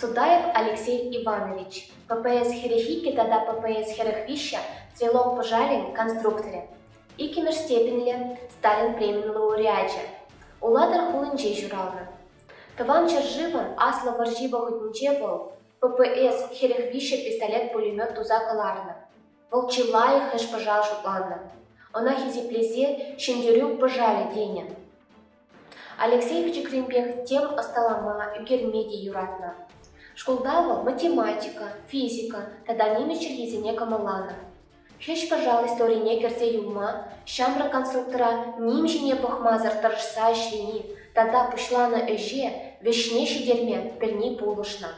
Судаев Алексей Иванович, ППС Херехики, тогда ППС Херехвища, стрелок пожарен, конструкторе. Икимеш степенле Сталин премиен лауреаче. Уладар хулынче журалны. Тыван чарживан асло варжиба хутнче был ППС Херехвища пистолет-пулемет туза каларны. Волчилай хэш пожал шутланны. Она хизиплезе шендерюк пожали деня. Алексей Пичекримпех тем осталама югермеди юратна. Школдавал математика, физика, тогда немечер езине камалана. Хеш, пожалуй, истории не керзе юма, щамра конструктора нимжине похмазар торжса шлини, тогда пушлана эже, вешнеши дерме, перни полушна.